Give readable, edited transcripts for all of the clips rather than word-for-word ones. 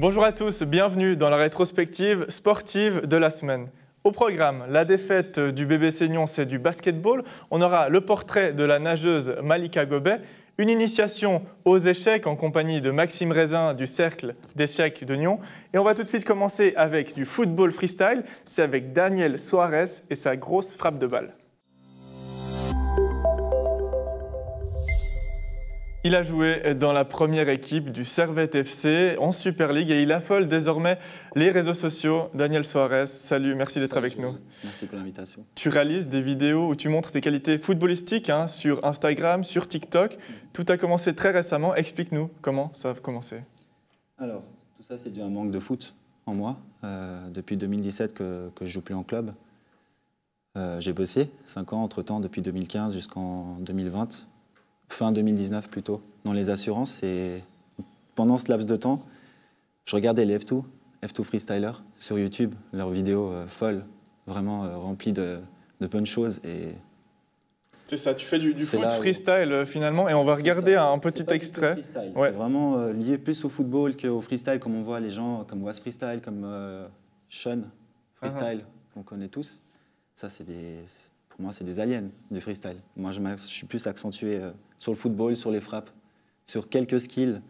Bonjour à tous, bienvenue dans la rétrospective sportive de la semaine. Au programme, la défaite du bébé Seignon, c'est du basketball. On aura le portrait de la nageuse Malika Gobet, une initiation aux échecs en compagnie de Maxime Raisin du Cercle d'échecs de Nyon. Et on va tout de suite commencer avec du football freestyle. C'est avec Daniel Soares et sa grosse frappe de balle. Il a joué dans la première équipe du Servette FC en Super League et il affole désormais les réseaux sociaux. Daniel Soares, salut, merci d'être avec nous. Merci pour l'invitation. Tu réalises des vidéos où tu montres tes qualités footballistiques sur Instagram, sur TikTok. Tout a commencé très récemment. Explique-nous comment ça a commencé. Alors, tout ça, c'est dû à un manque de foot en moi. Depuis 2017 que je joue plus en club. J'ai bossé 5 ans entre-temps, depuis 2015 jusqu'en 2020. Fin 2019 plutôt, dans les assurances. Et pendant ce laps de temps, je regardais les F2 Freestyler sur YouTube, leurs vidéos folles, vraiment remplies de bonnes choses. C'est ça, tu fais du foot freestyle finalement, et on va regarder un petit extrait. Ouais. C'est vraiment lié plus au football qu'au freestyle, comme on voit les gens comme Was Freestyle, comme Sean Freestyle, qu'on connaît tous. Ça, pour moi, c'est des aliens du freestyle. Moi, je suis plus accentué sur le football, sur les frappes, sur quelques skills,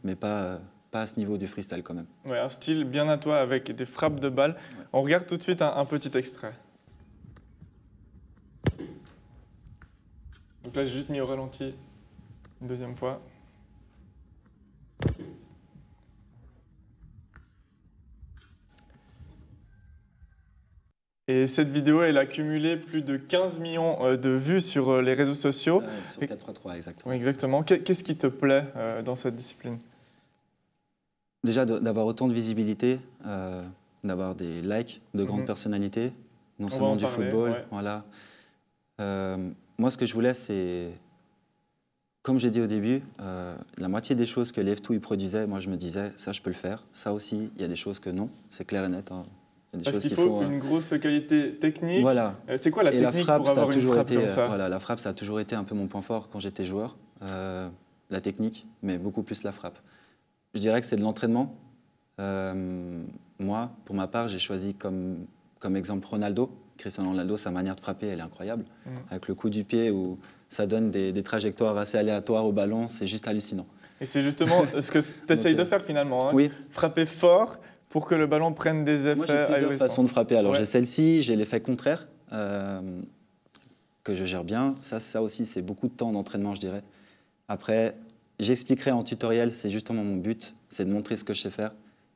mais pas à ce niveau du freestyle quand même. Ouais, un style bien à toi avec des frappes de balles. Ouais. On regarde tout de suite un petit extrait. Donc là, j'ai juste mis au ralenti une deuxième fois. Et cette vidéo, elle a cumulé plus de 15 millions de vues sur les réseaux sociaux. Sur 433, exactement. Oui, exactement. Qu'est-ce qui te plaît dans cette discipline? Déjà, d'avoir autant de visibilité, d'avoir des likes de grandes personnalités, non seulement du football. Ouais. Voilà. Moi, ce que je voulais, c'est, comme j'ai dit au début, la moitié des choses que les F2 ils produisaient, moi, je me disais, ça, je peux le faire. Ça aussi, il y a des choses que non, c'est clair et net. Hein. Parce qu'il faut une grosse qualité technique. Voilà. C'est quoi la technique pour avoir une frappe comme ça? Voilà, la frappe, ça a toujours été un peu mon point fort quand j'étais joueur. La technique, mais beaucoup plus la frappe. Je dirais que c'est de l'entraînement. Moi, pour ma part, j'ai choisi comme exemple Ronaldo. Cristiano Ronaldo, sa manière de frapper, elle est incroyable. Avec le coup du pied où ça donne des trajectoires assez aléatoires au ballon, c'est juste hallucinant. Et c'est justement ce que tu essayes de faire finalement. Hein. Oui. Frapper fort pour que le ballon prenne des effets. Moi, j'ai plusieurs façons de frapper. Alors, j'ai celle-ci, j'ai l'effet contraire, que je gère bien. Ça aussi, c'est beaucoup de temps d'entraînement, je dirais. Après, j'expliquerai en tutoriel, c'est justement mon but, c'est de montrer ce que je sais faire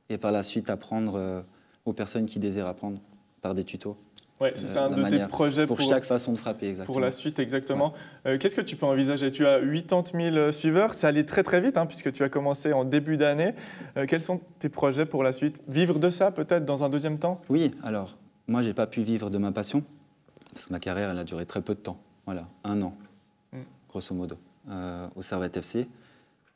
et par la suite apprendre aux personnes qui désirent apprendre par des tutos. Oui, c'est un de tes projets pour chaque façon de frapper, exactement. Pour la suite, exactement. Ouais. Qu'est-ce que tu peux envisager? Tu as 80 000 suiveurs, ça allait très très vite, hein, puisque tu as commencé en début d'année. Quels sont tes projets pour la suite? Vivre de ça peut-être dans un deuxième temps? Oui, alors, moi j'ai pas pu vivre de ma passion, parce que ma carrière elle a duré très peu de temps. Voilà, 1 an, grosso modo, au Servette FC.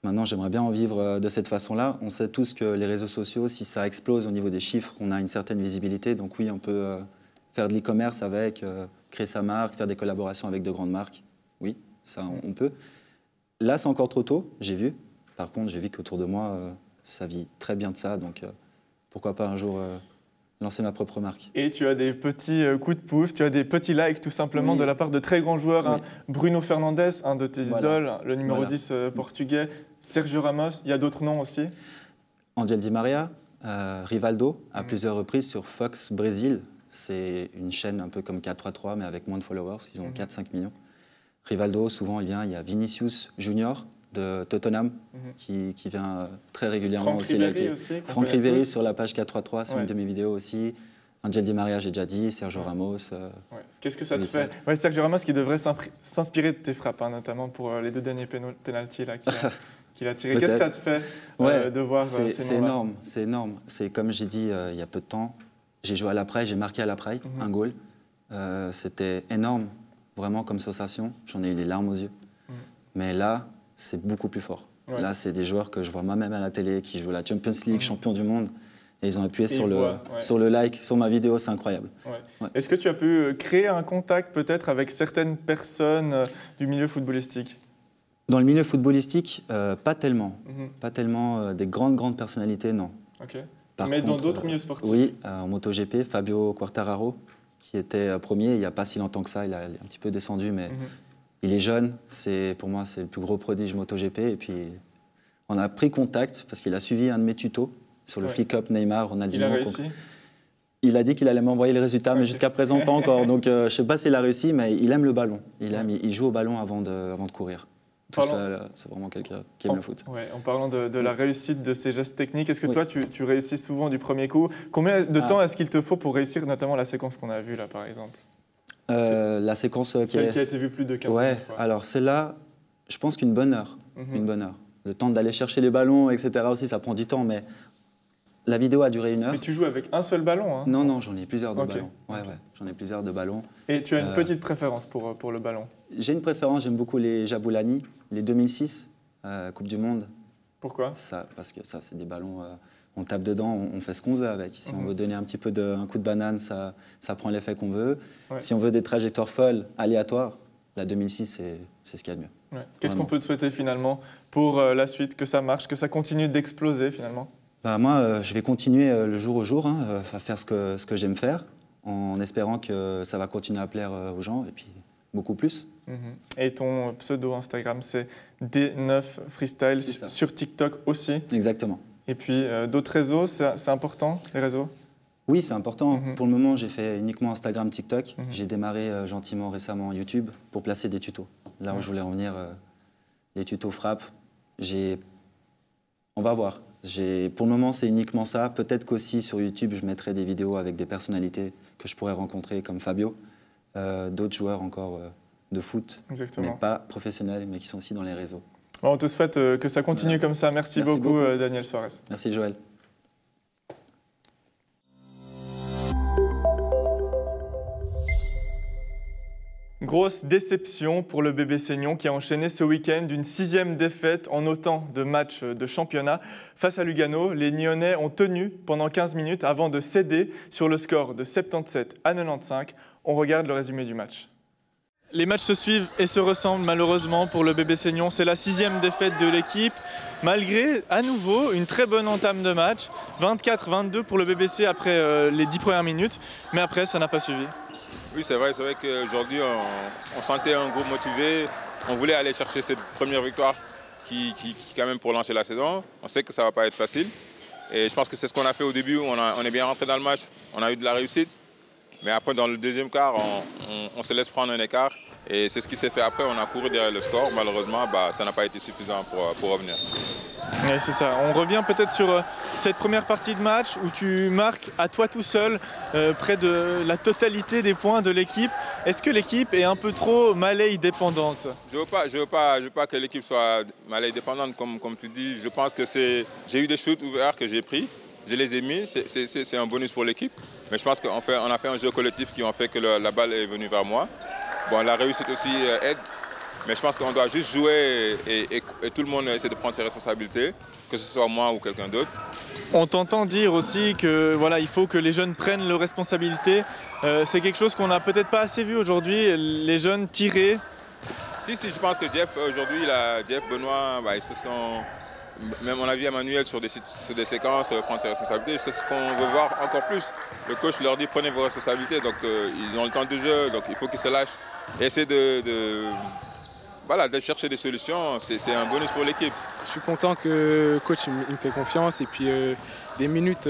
Maintenant, j'aimerais bien en vivre de cette façon-là. On sait tous que les réseaux sociaux, si ça explose au niveau des chiffres, on a une certaine visibilité. Donc oui, on peut faire de l'e-commerce avec, créer sa marque, faire des collaborations avec de grandes marques. Oui, ça, on peut. Là, c'est encore trop tôt, j'ai vu. Par contre, j'ai vu qu'autour de moi, ça vit très bien de ça. Donc, pourquoi pas un jour lancer ma propre marque. Et tu as des petits coups de pouce, tu as des petits likes tout simplement de la part de très grands joueurs. Hein. Bruno Fernandes, un de tes idoles, le numéro 10 portugais. Sergio Ramos, il y a d'autres noms aussi? Angel Di Maria, Rivaldo, à plusieurs reprises sur Fox Brésil. C'est une chaîne un peu comme 433, mais avec moins de followers. Ils ont 4-5 millions. Rivaldo, souvent, il vient. Il y a Vinicius Junior de Tottenham qui vient très régulièrement aussi. Franck Ribéry sur la page 433, sur une de mes vidéos aussi. Angel Di Maria, j'ai déjà dit. Sergio Ramos. Qu'est-ce que ça te fait? Sergio Ramos qui devrait s'inspirer de tes frappes, hein, notamment pour les 2 derniers pénaltys qu'il a tirés. Qu'est-ce que ça te fait de voir ces noms-là? C'est énorme, c'est énorme. C'est comme j'ai dit il y a peu de temps. J'ai joué à la Praille, j'ai marqué à la Praille un goal. C'était énorme, vraiment comme sensation. J'en ai eu les larmes aux yeux. Mais là, c'est beaucoup plus fort. Là, c'est des joueurs que je vois moi-même à la télé, qui jouent la Champions League, champion du monde. Et ils ont appuyé sur le like, sur ma vidéo, c'est incroyable. Est-ce que tu as pu créer un contact peut-être avec certaines personnes du milieu footballistique? Dans le milieu footballistique, pas tellement. Pas tellement des grandes personnalités, non. Ok. Par Mais dans contre, d'autres milieux sportifs? Oui, en MotoGP, Fabio Quartararo, qui était premier il n'y a pas si longtemps que ça, il a un petit peu descendu, mais il est jeune. Pour moi, c'est le plus gros prodige MotoGP. Et puis, on a pris contact parce qu'il a suivi un de mes tutos sur le Flick-Up Neymar, Ronaldinho. Il a réussi? Il a dit qu'il allait m'envoyer le résultat, mais jusqu'à présent, pas encore. Donc, je ne sais pas s'il a réussi, mais il aime le ballon. Il joue au ballon avant de courir. Tout ça, c'est vraiment quelqu'un qui aime le foot. Ouais, en parlant de la réussite de ces gestes techniques, est-ce que toi, tu réussis souvent du premier coup? Combien de temps est-ce qu'il te faut pour réussir notamment la séquence qu'on a vue là, par exemple? La séquence celle qui a été vue plus de 15 ouais, fois. Alors celle-là, je pense qu'une bonne heure. Une bonne heure. Le temps d'aller chercher les ballons, etc. aussi, ça prend du temps, mais la vidéo a duré 1 heure. Mais tu joues avec un seul ballon, hein? Non, j'en ai plusieurs de ballons. Ouais, j'en ai plusieurs de ballons. Et tu as une petite préférence pour le ballon? J'ai une préférence, j'aime beaucoup les Jabulani, les 2006, Coupe du Monde. Pourquoi? Parce que ça, c'est des ballons, on tape dedans, on fait ce qu'on veut avec. Si on veut donner un petit peu un coup de banane, ça prend l'effet qu'on veut. Ouais. Si on veut des trajectoires folles, aléatoires, la 2006, c'est ce qu'il y a de mieux. Ouais. Qu'est-ce qu'on peut te souhaiter finalement pour la suite, que ça marche, que ça continue d'exploser finalement? Moi, je vais continuer le jour au jour à faire ce que j'aime faire, en espérant que ça va continuer à plaire aux gens, et puis beaucoup plus. Et ton pseudo Instagram, c'est D9 Freestyle, sur TikTok aussi? Exactement. Et puis d'autres réseaux, c'est important, les réseaux? Oui, c'est important. Pour le moment, j'ai fait uniquement Instagram, TikTok. J'ai démarré gentiment récemment YouTube pour placer des tutos. Là où je voulais en venir, les tutos frappent. On va voir. Pour le moment, c'est uniquement ça. Peut-être qu'aussi sur YouTube, je mettrai des vidéos avec des personnalités que je pourrais rencontrer, comme Fabio, d'autres joueurs encore de foot, mais pas professionnels, mais qui sont aussi dans les réseaux. On te souhaite que ça continue comme ça. Merci beaucoup, Daniel Suarez. Merci, Joël. Grosse déception pour le bébé Seignon qui a enchaîné ce week-end une 6e défaite en autant de matchs de championnat. Face à Lugano, les Nyonnais ont tenu pendant 15 minutes avant de céder sur le score de 77 à 95. On regarde le résumé du match. Les matchs se suivent et se ressemblent malheureusement pour le bébé Seignon. C'est la 6e défaite de l'équipe, malgré à nouveau une très bonne entame de match. 24-22 pour le BBC après les 10 premières minutes, mais après ça n'a pas suivi. Oui, c'est vrai qu'aujourd'hui on sentait un groupe motivé. On voulait aller chercher cette première victoire qui quand même pour lancer la saison. On sait que ça ne va pas être facile. Et je pense que c'est ce qu'on a fait au début. On est bien rentré dans le match, on a eu de la réussite. Mais après, dans le deuxième quart, on se laisse prendre un écart. Et c'est ce qui s'est fait après. On a couru derrière le score. Malheureusement, ça n'a pas été suffisant pour revenir. Ouais, c'est ça. On revient peut-être sur cette première partie de match où tu marques à toi tout seul près de la totalité des points de l'équipe. Est-ce que l'équipe est un peu trop Malay dépendante? Je veux pas que l'équipe soit Malay dépendante, comme tu dis. Je pense que j'ai eu des shoots ouverts que j'ai pris. Je les ai mis, c'est un bonus pour l'équipe. Mais je pense qu'on a fait un jeu collectif qui a fait que la balle est venue vers moi. Bon, la réussite aussi aide. Mais je pense qu'on doit juste jouer et tout le monde essaie de prendre ses responsabilités, que ce soit moi ou quelqu'un d'autre. On t'entend dire aussi que voilà, il faut que les jeunes prennent leurs responsabilités. C'est quelque chose qu'on n'a peut-être pas assez vu aujourd'hui, les jeunes tirer. Si, je pense que Jeff, aujourd'hui, Jeff, Benoît, ils se sont... Même on a vu Emmanuel sur des séquences, prendre ses responsabilités. C'est ce qu'on veut voir encore plus. Le coach leur dit prenez vos responsabilités, donc ils ont le temps de jeu, donc il faut qu'ils se lâchent. Et essayer de chercher des solutions, c'est un bonus pour l'équipe. Je suis content que le coach il me fait confiance et puis des minutes,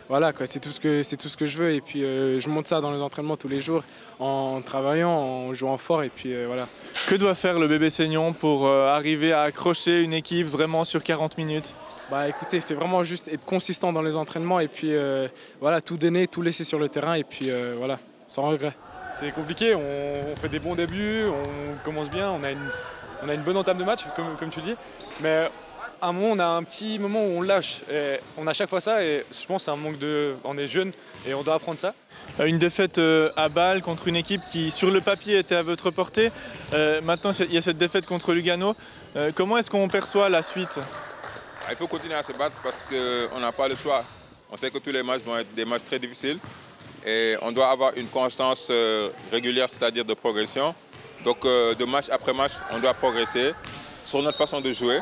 voilà, c'est tout ce que je veux. Et puis je monte ça dans les entraînements tous les jours en travaillant, en jouant fort et puis voilà. Que doit faire le bébé Seignon pour arriver à accrocher une équipe vraiment sur 40 minutes? Écoutez, c'est vraiment juste être consistant dans les entraînements et puis voilà, tout donner, tout laisser sur le terrain et puis voilà, sans regret. C'est compliqué, on fait des bons débuts, on commence bien, on a une bonne entame de match, comme tu dis. Mais à un moment, on a un petit moment où on lâche. Et on a chaque fois ça et je pense que c'est un manque de... On est jeunes et on doit apprendre ça. Une défaite à Bâle contre une équipe qui, sur le papier, était à votre portée. Maintenant, il y a cette défaite contre Lugano. Comment est-ce qu'on perçoit la suite? Il faut continuer à se battre parce qu'on n'a pas le choix. On sait que tous les matchs vont être des matchs très difficiles. Et on doit avoir une constance régulière, c'est-à-dire de progression. Donc de match après match, on doit progresser sur notre façon de jouer.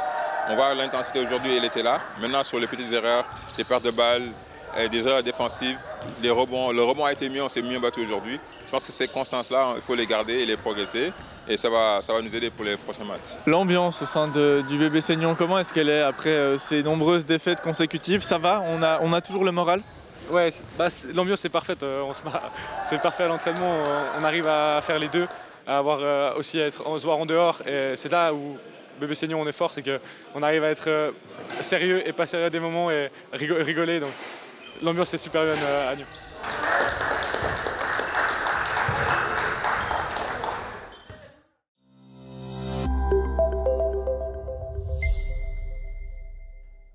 On voit l'intensité aujourd'hui, elle était là. Maintenant, sur les petites erreurs, des pertes de balles, des erreurs défensives, les rebonds. Le rebond a été mieux, on s'est mieux battu aujourd'hui. Je pense que ces constances-là, il faut les garder et les progresser. Et ça va nous aider pour les prochains matchs. L'ambiance au sein du bébé Seignon, comment est-ce qu'elle est après ces nombreuses défaites consécutives? Ça va? On a toujours le moral? Ouais, l'ambiance est parfaite, c'est parfait à l'entraînement, on arrive à faire les deux, à avoir aussi à se voir en dehors. Et c'est là où bébé Seignon on est fort, c'est qu'on arrive à être sérieux et pas sérieux à des moments et rigoler. Donc l'ambiance est super bonne à Nyon.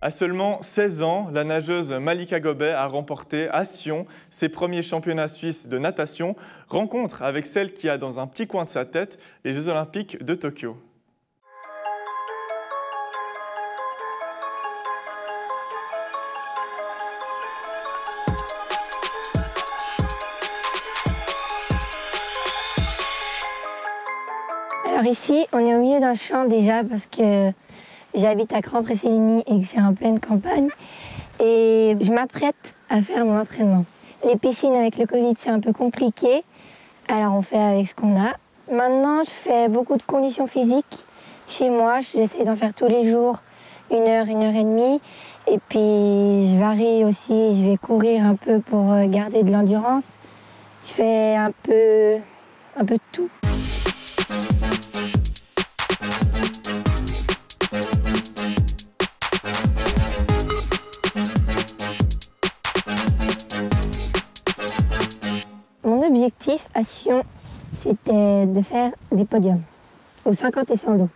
À seulement 16 ans, la nageuse Malika Gobet a remporté à Sion ses premiers championnats suisses de natation, rencontre avec celle qui a dans un petit coin de sa tête les Jeux Olympiques de Tokyo. Alors ici, on est au milieu d'un champ déjà parce que j'habite à Cran-Près-Séligny et que c'est en pleine campagne. Et je m'apprête à faire mon entraînement. Les piscines avec le Covid, c'est un peu compliqué. Alors on fait avec ce qu'on a. Maintenant, je fais beaucoup de conditions physiques chez moi. J'essaie d'en faire tous les jours, 1 heure et demie. Et puis je varie aussi, je vais courir un peu pour garder de l'endurance. Je fais un peu de tout. Mon objectif à Sion, c'était de faire des podiums aux 50 et 100 dos.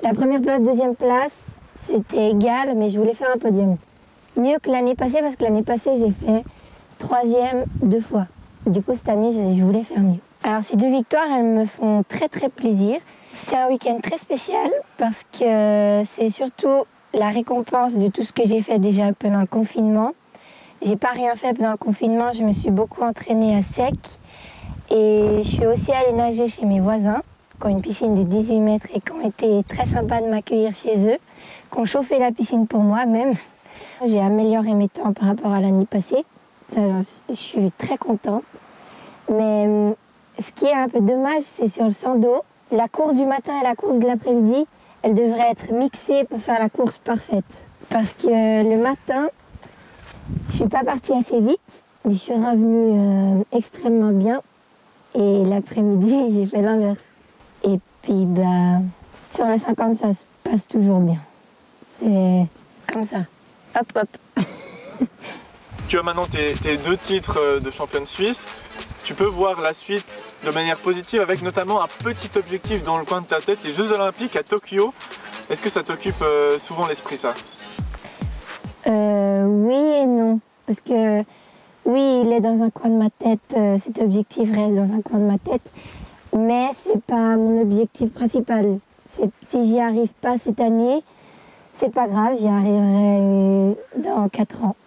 La première place, deuxième place, c'était égal, mais je voulais faire un podium. Mieux que l'année passée, parce que l'année passée, j'ai fait 3e 2 fois. Du coup, cette année, je voulais faire mieux. Alors, ces 2 victoires, elles me font très, très plaisir. C'était un week-end très spécial, parce que c'est surtout la récompense de tout ce que j'ai fait déjà pendant le confinement. J'ai pas rien fait pendant le confinement, je me suis beaucoup entraînée à sec. Et je suis aussi allée nager chez mes voisins, qui ont une piscine de 18 mètres et qui ont été très sympas de m'accueillir chez eux, qui ont chauffé la piscine pour moi même. J'ai amélioré mes temps par rapport à l'année passée. Ça, je suis très contente. Mais ce qui est un peu dommage, c'est sur le 100 dos. La course du matin et la course de l'après-midi, elles devraient être mixées pour faire la course parfaite. Parce que le matin, je suis pas partie assez vite, mais je suis revenue extrêmement bien. Et l'après-midi, j'ai fait l'inverse. Et puis, sur le 50, ça se passe toujours bien. C'est comme ça. Hop, hop. Tu as maintenant tes 2 titres de championne suisse. Tu peux voir la suite de manière positive avec notamment un petit objectif dans le coin de ta tête, les Jeux Olympiques à Tokyo. Est-ce que ça t'occupe souvent l'esprit, ça? Oui et non. Parce que oui, il est dans un coin de ma tête, cet objectif reste dans un coin de ma tête, mais c'est pas mon objectif principal. Si j'y arrive pas cette année, c'est pas grave, j'y arriverai dans 4 ans.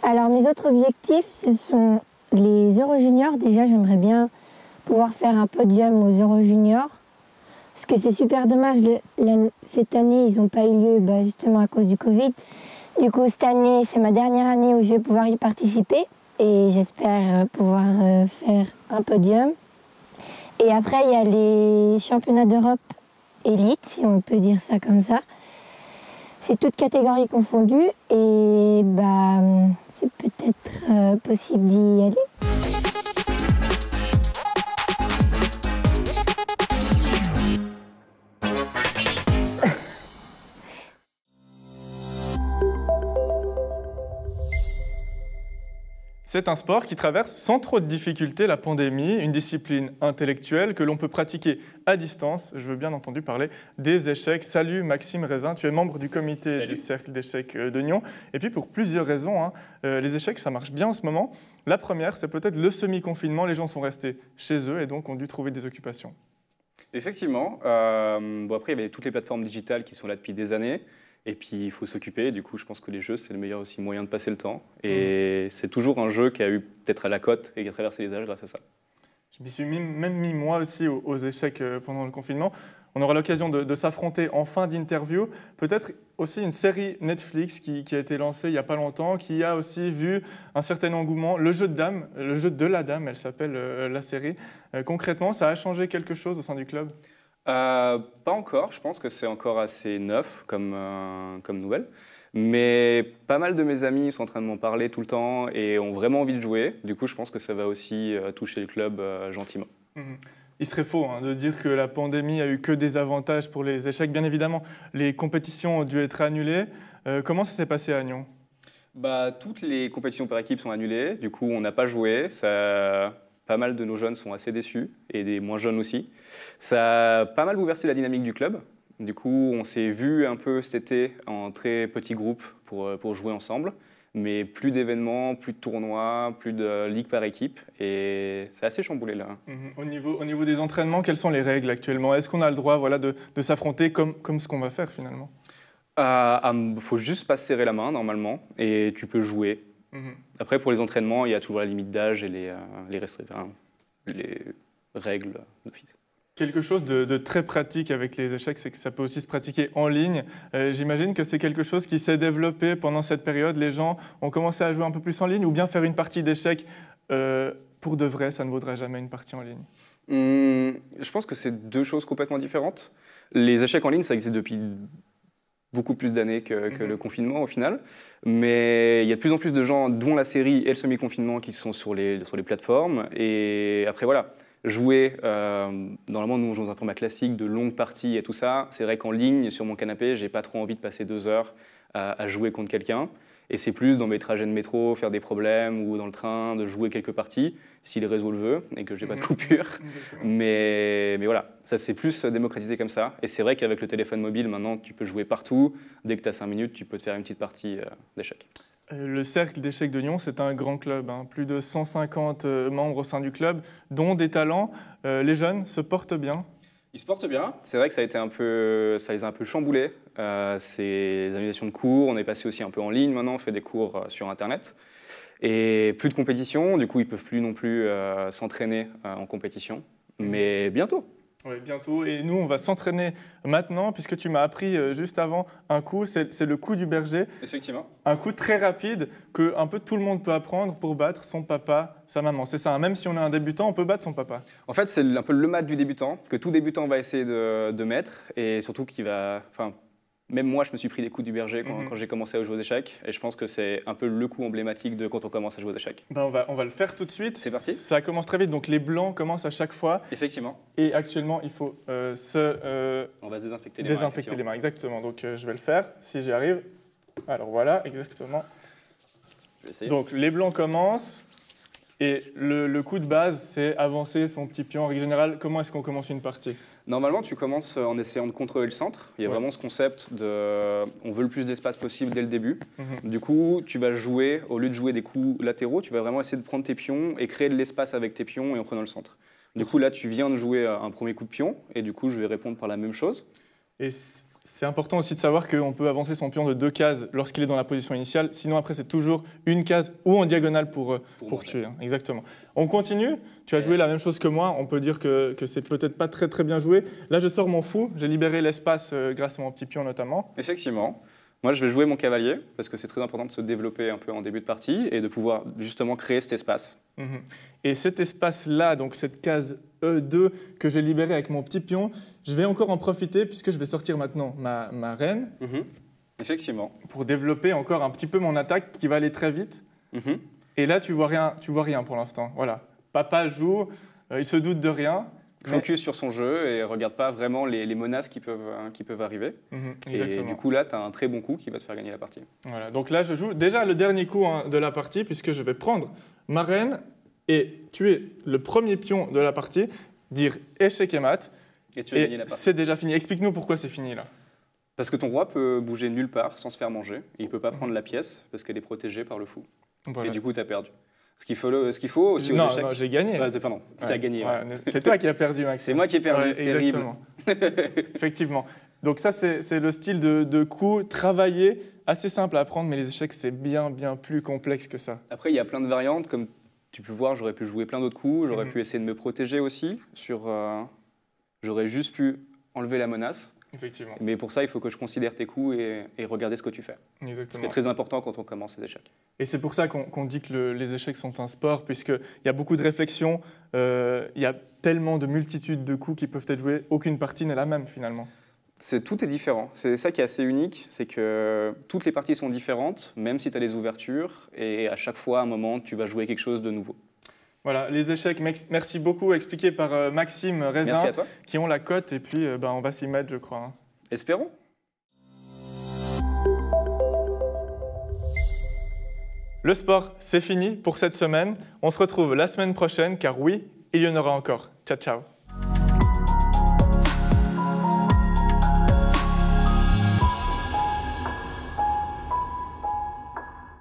Alors mes autres objectifs, ce sont les Eurojuniors. Déjà, j'aimerais bien pouvoir faire un podium aux Eurojuniors, parce que c'est super dommage, cette année, ils n'ont pas eu lieu justement à cause du Covid. Du coup, cette année, c'est ma dernière année où je vais pouvoir y participer et j'espère pouvoir faire un podium. Et après, il y a les championnats d'Europe élite, si on peut dire ça comme ça. C'est toutes catégories confondues et c'est peut-être possible d'y aller. C'est un sport qui traverse sans trop de difficultés la pandémie, une discipline intellectuelle que l'on peut pratiquer à distance. Je veux bien entendu parler des échecs. Salut Maxime Raisin, tu es membre du comité du Cercle d'échecs de Nyon. Et puis pour plusieurs raisons, les échecs ça marche bien en ce moment. La première, c'est peut-être le semi-confinement. Les gens sont restés chez eux et donc ont dû trouver des occupations. Effectivement. Après, il y avait toutes les plateformes digitales qui sont là depuis des années. Et puis, il faut s'occuper. Du coup, je pense que les jeux, c'est le meilleur aussi moyen de passer le temps. Et c'est toujours un jeu qui a eu peut-être à la cote et qui a traversé les âges grâce à ça. Je m'y suis même mis moi aussi aux échecs pendant le confinement. On aura l'occasion de s'affronter en fin d'interview. Peut-être aussi une série Netflix qui a été lancée il n'y a pas longtemps, qui a aussi vu un certain engouement. Le jeu de dames, le jeu de la dame, elle s'appelle la série. Concrètement, ça a changé quelque chose au sein du club? Pas encore, je pense que c'est encore assez neuf comme nouvelle. Mais pas mal de mes amis sont en train de m'en parler tout le temps et ont vraiment envie de jouer. Du coup, je pense que ça va aussi toucher le club gentiment. Il serait faux de dire que la pandémie a eu que des avantages pour les échecs. Bien évidemment, les compétitions ont dû être annulées. Comment ça s'est passé à Nyon? Toutes les compétitions par équipe sont annulées. Du coup, on n'a pas joué. Pas mal de nos jeunes sont assez déçus et des moins jeunes aussi. Ça a pas mal bouleversé la dynamique du club. Du coup, on s'est vu un peu cet été en très petits groupes pour jouer ensemble, mais plus d'événements, plus de tournois, plus de ligues par équipe, et c'est assez chamboulé là. Au niveau des entraînements, quelles sont les règles actuellement? Est-ce qu'on a le droit de s'affronter comme ce qu'on va faire finalement? Faut juste pas se serrer la main normalement, et tu peux jouer. Après, pour les entraînements, il y a toujours la limite d'âge et les règles d'office. Quelque chose de très pratique avec les échecs, c'est que ça peut aussi se pratiquer en ligne. J'imagine que c'est quelque chose qui s'est développé pendant cette période. Les gens ont commencé à jouer un peu plus en ligne, ou bien faire une partie d'échecs pour de vrai, ça ne vaudra jamais une partie en ligne? Je pense que c'est deux choses complètement différentes. Les échecs en ligne, ça existe depuis beaucoup plus d'années que le confinement au final. Mais il y a de plus en plus de gens, dont la série et le semi-confinement, qui sont sur les plateformes. Et après, voilà. Jouer, normalement, nous, on joue dans un format classique de longues parties et tout ça. C'est vrai qu'en ligne, sur mon canapé, j'ai pas trop envie de passer 2 heures à jouer contre quelqu'un. Et c'est plus dans mes trajets de métro, faire des problèmes, ou dans le train, de jouer quelques parties, si le réseau le veut et que j'ai pas de coupure. Mais voilà, ça c'est plus démocratisé comme ça. Et c'est vrai qu'avec le téléphone mobile, maintenant, tu peux jouer partout. Dès que tu as 5 minutes, tu peux te faire une petite partie d'échecs. Le Cercle d'échecs de Nyon, c'est un grand club, plus de 150 membres au sein du club, dont des talents. Les jeunes se portent bien? Ils se portent bien. C'est vrai que ça les a un peu chamboulés. C'est les annulations de cours. On est passé aussi un peu en ligne maintenant. On fait des cours sur Internet. Et plus de compétition. Du coup, ils ne peuvent plus non plus s'entraîner en compétition. Mais bientôt. Oui, bientôt. Et nous, on va s'entraîner maintenant, puisque tu m'as appris juste avant un coup, c'est le coup du berger. Effectivement. Un coup très rapide que un peu tout le monde peut apprendre pour battre son papa, sa maman. C'est ça, même si on est un débutant, on peut battre son papa. En fait, c'est un peu le mat du débutant, que tout débutant va essayer de mettre, et surtout qu'il va... Même moi, je me suis pris des coups du berger quand j'ai commencé à jouer aux échecs, et je pense que c'est un peu le coup emblématique de quand on commence à jouer aux échecs. On va le faire tout de suite. C'est parti. Ça commence très vite, donc les blancs commencent à chaque fois. Effectivement. Et actuellement, il faut on va se désinfecter les mains. Désinfecter les mains, exactement. Donc je vais le faire, si j'y arrive. Alors voilà, exactement. Je vais essayer. Donc les blancs commencent. Et le coup de base, c'est avancer son petit pion. En règle générale, comment est-ce qu'on commence une partie? Normalement, tu commences en essayant de contrôler le centre. Il y a vraiment ce concept de... On veut le plus d'espace possible dès le début. Du coup, tu vas jouer, au lieu de jouer des coups latéraux, tu vas vraiment essayer de prendre tes pions et créer de l'espace avec tes pions et en prenant le centre. Du coup, là, tu viens de jouer un premier coup de pion et du coup, je vais répondre par la même chose. Et c'est important aussi de savoir qu'on peut avancer son pion de 2 cases lorsqu'il est dans la position initiale. Sinon, après, c'est toujours une case ou en diagonale pour tuer. Exactement. On continue. Tu as joué la même chose que moi. On peut dire que c'est peut-être pas très, très bien joué. Là, je sors mon fou. J'ai libéré l'espace grâce à mon petit pion notamment. Effectivement. Moi, je vais jouer mon cavalier parce que c'est très important de se développer un peu en début de partie et de pouvoir justement créer cet espace. Et cet espace-là, donc cette case E2 que j'ai libérée avec mon petit pion, je vais encore en profiter puisque je vais sortir maintenant ma reine. Effectivement. Pour développer encore un petit peu mon attaque qui va aller très vite. Et là, tu vois rien pour l'instant. Voilà. Papa joue, il se doute de rien. Focus sur son jeu et regarde pas vraiment les menaces qui peuvent arriver. Et du coup, là, tu as un très bon coup qui va te faire gagner la partie. Voilà, donc là, je joue déjà le dernier coup de la partie puisque je vais prendre ma reine et tuer le premier pion de la partie, dire échec et mat. Et tu vas gagner la partie. C'est déjà fini. Explique-nous pourquoi c'est fini là. Parce que ton roi peut bouger nulle part sans se faire manger. Et il ne peut pas prendre la pièce parce qu'elle est protégée par le fou. Voilà. Et du coup, tu as perdu. Ce qu'il faut aussi aux échecs... Non, j'ai gagné. Pardon, tu as gagné. Ouais. C'est toi qui as perdu, Max. C'est moi qui ai perdu, terrible. Effectivement. Donc ça, c'est le style de coup travaillé, assez simple à apprendre, mais les échecs, c'est bien plus complexe que ça. Après, il y a plein de variantes. Comme tu peux voir, j'aurais pu jouer plein d'autres coups. J'aurais pu essayer de me protéger aussi. J'aurais juste pu enlever la menace. Effectivement. Mais pour ça, il faut que je considère tes coups et regarder ce que tu fais. Exactement. Ce qui est très important quand on commence les échecs. Et c'est pour ça qu'on dit que les échecs sont un sport, puisqu'il y a beaucoup de réflexion, il y a tellement de multitudes de coups qui peuvent être joués, aucune partie n'est la même finalement. Tout est différent. C'est ça qui est assez unique, c'est que toutes les parties sont différentes, même si tu as les ouvertures, et à chaque fois, à un moment, tu vas jouer quelque chose de nouveau. Voilà, les échecs, merci beaucoup, expliqués par Maxime Raisin, Merci à toi. qui ont la cote, et puis on va s'y mettre, je crois. Hein. Espérons. Le sport, c'est fini pour cette semaine. On se retrouve la semaine prochaine, car oui, il y en aura encore. Ciao, ciao.